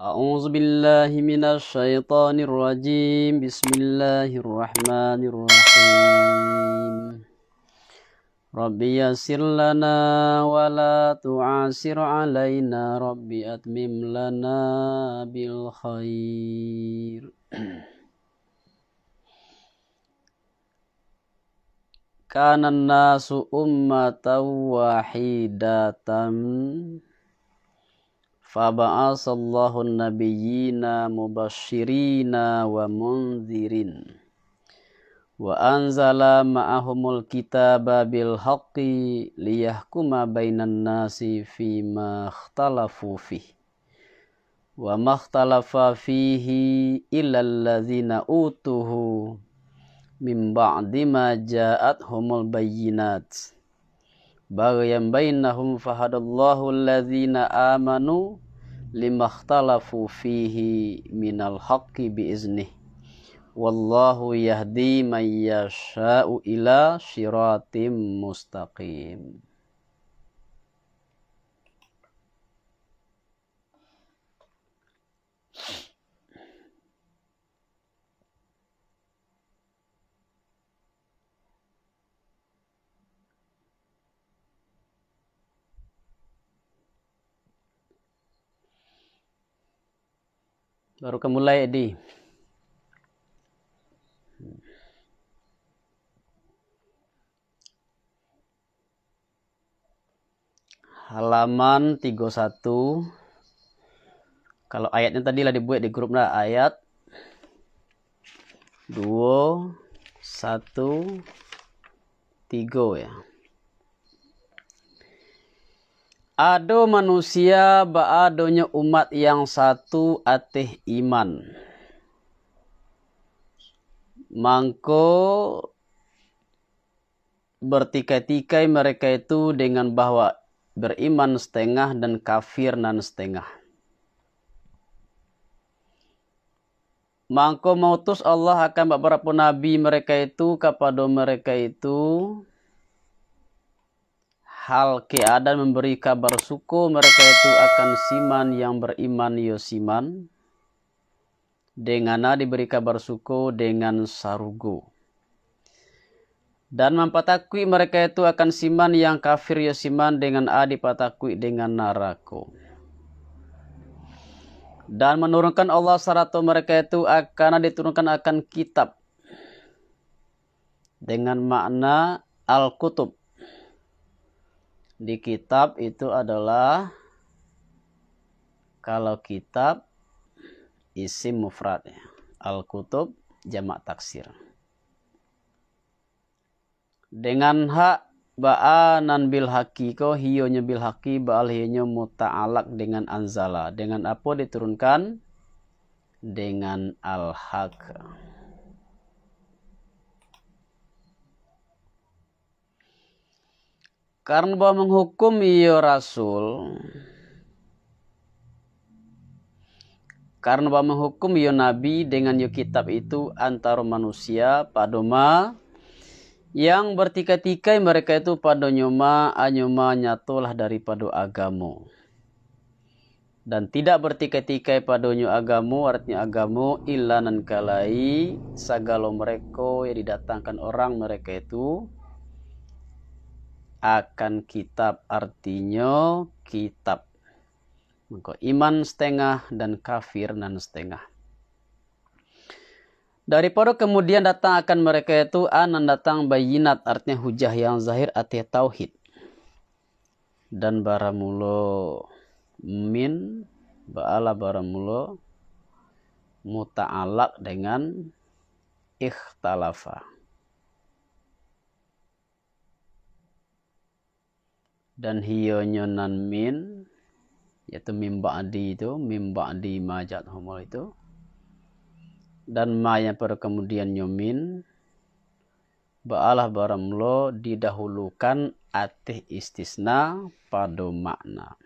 أعوذ بالله من الشيطان الرجيم بسم الله الرحمن الرحيم ربي يسر لنا ولا تعسر علينا ربي أتمم لنا بالخير كان الناس أمة واحدة فبعث الله النبيين مبشرين ومنذرين وأنزل معهم الكتاب بالحق ليحكم بين الناس فيما اختلفوا فيه وما اختلف فيه إلا الذين أوتوه من بعد ما جاءتهم البينات بغيا بينهم فهدى الله الذين آمنوا لما اختلفوا فيه من الحق بإذنه والله يهدي من يشاء إلى صراط مستقيم. Baru mulai di halaman 31. Kalau ayatnya tadi lah dibuat di grup lah, ayat 2 1 3 ya. Ado manusia baadonya umat yang satu ateh iman. Mangko bertikai-tikai mereka itu dengan bahwa beriman setengah dan kafir nan setengah. Mangko mautus Allah akan beberapa nabi mereka itu kepada mereka itu hal keadaan memberi kabar suku mereka itu akan siman yang beriman yo siman dengan diberi kabar suku dengan sarugo dan mempatakui mereka itu akan siman yang kafir yo siman dengan dipatakui dengan narako dan menurunkan Allah sarata mereka itu akan diturunkan akan kitab dengan makna al-kutub. Di kitab itu adalah kalau kitab isim mufrad ya. Al-kutub jamak taksir. Dengan hak ba'anan bil hakiko hiyonya bil haki ba'al hiyonya muta'alak dengan anzala. Dengan apa diturunkan? Dengan al-haq. Karena bahwa menghukum iyo rasul, karena bahwa menghukum iyo nabi dengan iyo kitab itu antara manusia padoma yang bertikai-tikai mereka itu pada nyoma anyoma nyatulah daripada agamo dan tidak bertikai-tikai pada nyo agamo artinya agamo illa nan kalai sagala mereka yang didatangkan orang mereka itu akan kitab artinya kitab. Maka iman setengah dan kafir nan setengah. Daripada kemudian datang akan mereka itu anan datang bayinat artinya hujah yang zahir artinya tauhid. Dan baramulo min ba'ala baramulo muta'alak dengan ikhtalafa. Dan hiyonyo nan min yaitu mim ba'di itu mim ba'di majat humul itu dan ma yang pada kemudian nyomin ba'alah baramlo didahulukan atih istisna pada makna.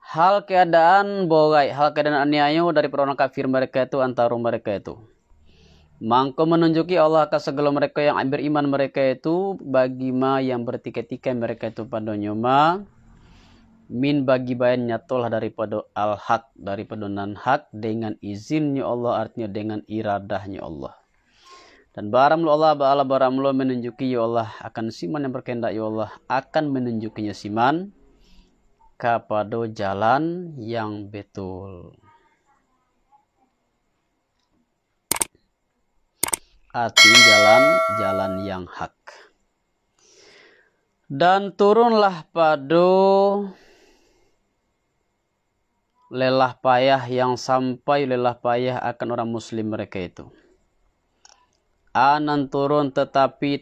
hal keadaan bogai, hal keadaan aniayo dari orang kafir mereka itu antara mereka itu. Mangko menunjuki Allah ke segala mereka yang beriman mereka itu bagi ma yang bertikai-tikai mereka itu pada nyoma min bagi bayan nyatolah daripada al-haq, daripada nan-haq dengan izinnya Allah, artinya dengan iradahnya Allah. Dan baramlu Allah ba'ala baramlu menunjuki ya Allah akan siman yang berkehendak ya Allah akan menunjukinya siman kepada jalan yang betul. Artinya jalan yang hak. Dan turunlah pada lelah payah yang sampai lelah payah akan orang muslim mereka itu. Anan turun tetapi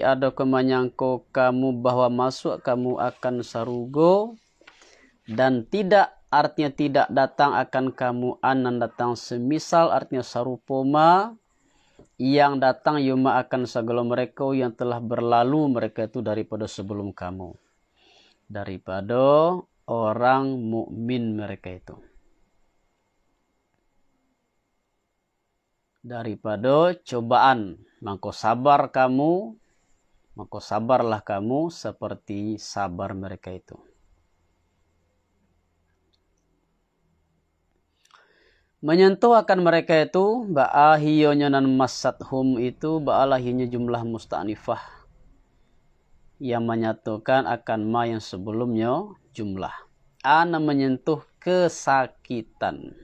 ada kemanyangko kamu bahwa masuk kamu akan sarugo dan tidak artinya tidak datang akan kamu anan datang semisal artinya sarupoma yang datang yuma akan segala mereka yang telah berlalu mereka itu daripada sebelum kamu, daripada orang mukmin mereka itu, daripada cobaan. Maka sabar kamu, maka sabarlah kamu seperti sabar mereka itu. Menyentuh akan mereka itu ba'ahiyonyo nan masathum itu ba'alahinya jumlah musta'nifah yang menyatukan akan ma yang sebelumnya jumlah. Ana menyentuh kesakitan.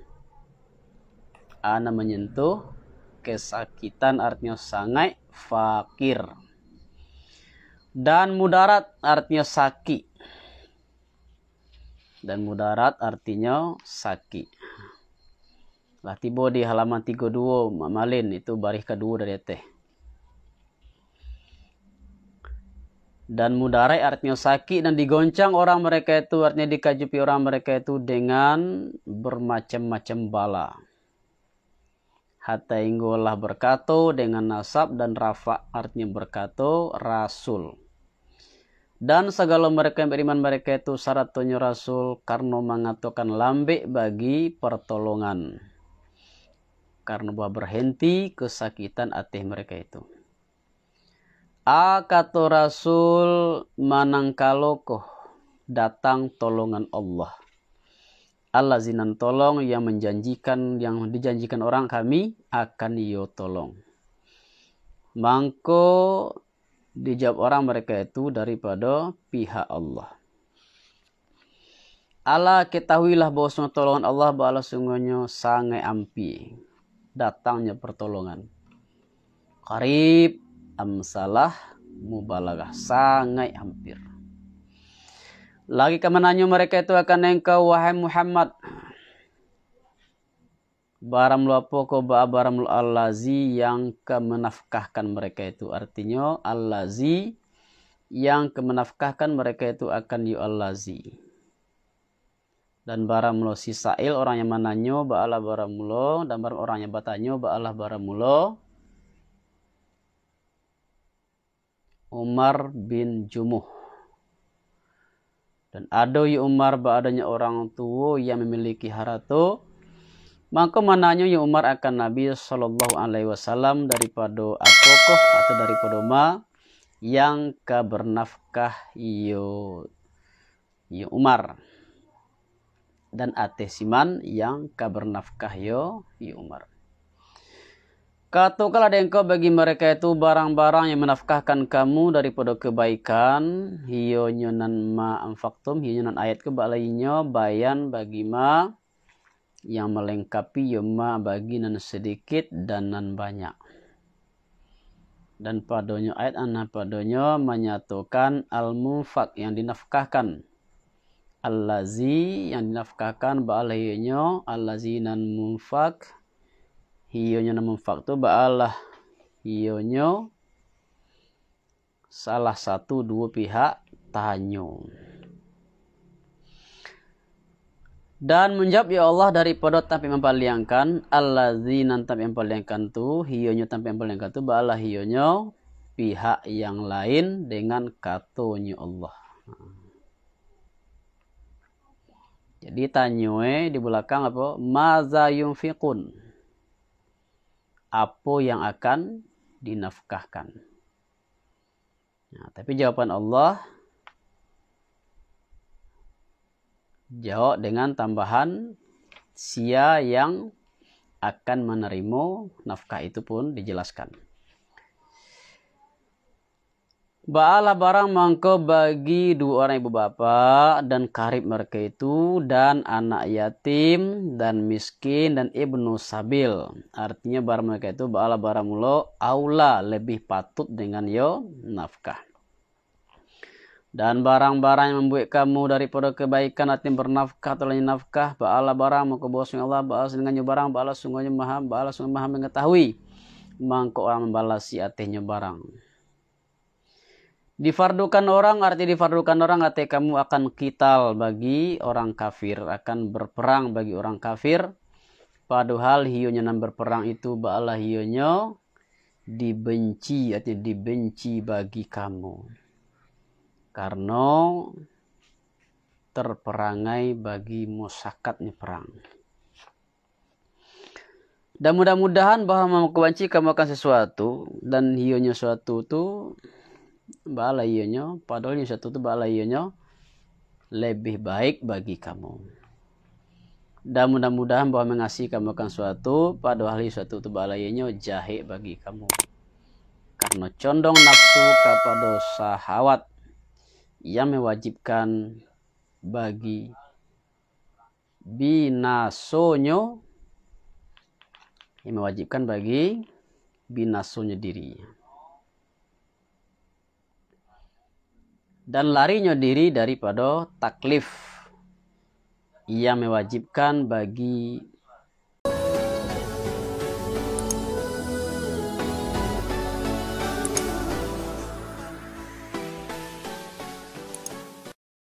Ana menyentuh kesakitan artinya sangat fakir. Dan mudarat artinya sakit. Dan mudarat artinya sakit. Lah tiba di halaman 32 Mamalin itu baris kedua dari teh. Dan mudarai artinya sakit dan digoncang orang mereka itu artinya dikajupi orang mereka itu dengan bermacam-macam bala. Hatta inggolah berkato dengan nasab dan rafa artinya berkato rasul. Dan segala mereka yang beriman mereka itu syaratnya rasul karena mengatakan lambe bagi pertolongan. Karena bahwa berhenti kesakitan hati mereka itu. Kata Rasul manangkalokoh datang tolongan Allah. Allah zinan tolong yang dijanjikan orang kami akan yo tolong. Mangko dijawab orang mereka itu daripada pihak Allah. Allah ketahuilah bahwa tolongan Allah bala sungguhnya sangat ampi. Datangnya pertolongan. Qarib amsalah mubalaghah sangat hampir. Lagi kemenanyo mereka itu akan engkau wahai Muhammad. Baramlu apa ko baramlu allazi yang kemenafkahkan mereka itu. Artinya allazi yang kemenafkahkan mereka itu akan yu allazi. Dan baramlo si sa'il orang yang mananyo ba'ala baramlo dan orang yang batanyo ba'ala baramlo Umar bin Jumuh. Dan ada ya Umar ba'adanya orang tua yang memiliki harta. Maka mananyo ya Umar akan Nabi SAW daripada apokah atau daripada ma yang kabernafkah yo Umar. Dan atesiman yang kabernafkah yo Umar. Katakanlah engkau bagi mereka itu barang-barang yang menafkahkan kamu daripada kebaikan. Hiyo nyonan ma anfaktum, hiyo nyonan ayat kebalainya bayan bagi ma yang melengkapi yo ma bagi nan sedikit dan nan banyak. Dan padanya ayat padanya menyatukan al-munfak yang dinafkahkan. Allazi yang dinafkahkan ba'alahiyonyo allazinan munfak hiyonyo na munfak tu ba'alah hiyonyo salah satu dua pihak tanyo. Dan menjawab ya Allah daripada tanpa mempaliangkan allazinan tanpa mempaliangkan tu hiyonyo tanpa mempaliangkan tu ba'alah hiyonyo pihak yang lain dengan katonya Allah. Jadi tanyoe di belakang apa? Maza yunfiqun. Apa yang akan dinafkahkan. Nah, tapi jawaban Allah jawab dengan tambahan sia yang akan menerima nafkah itu pun dijelaskan. Ba'ala barang mangko bagi dua orang ibu bapak dan karib mereka itu dan anak yatim dan miskin dan ibnu sabil. Artinya barang mereka itu ba'ala barang mulo aula lebih patut dengan yo nafkah. Dan barang-barang yang membuat kamu daripada kebaikan artinya bernafkah atau lain nafkah ba'ala barang mangko bosnya Allah ba'ala dengan barang ba'ala sungguhnya maha mengetahui mangko orang membalasi artinya barang. Difardukan orang arti difardukan orang arti kamu akan qital bagi orang kafir, akan berperang bagi orang kafir. Padahal hionya nan berperang itu ba'ala hionya dibenci, artinya dibenci bagi kamu. Karena terperangai bagi musakatnya perang. Dan mudah-mudahan bahwa kebanci kamu akan sesuatu dan hionya suatu itu ba'ala iyanya, padahal yang satu itu ba'ala iyanya lebih baik bagi kamu. Dan mudah-mudahan bahwa mengasihi kamu akan suatu, padahal yang satu itu ba'ala iyanya jahe bagi kamu. Karena condong nafsu kepada syahwat yang mewajibkan bagi binasonyo, yang mewajibkan bagi binasonyo diri. Dan larinya diri daripada taklif yang mewajibkan bagi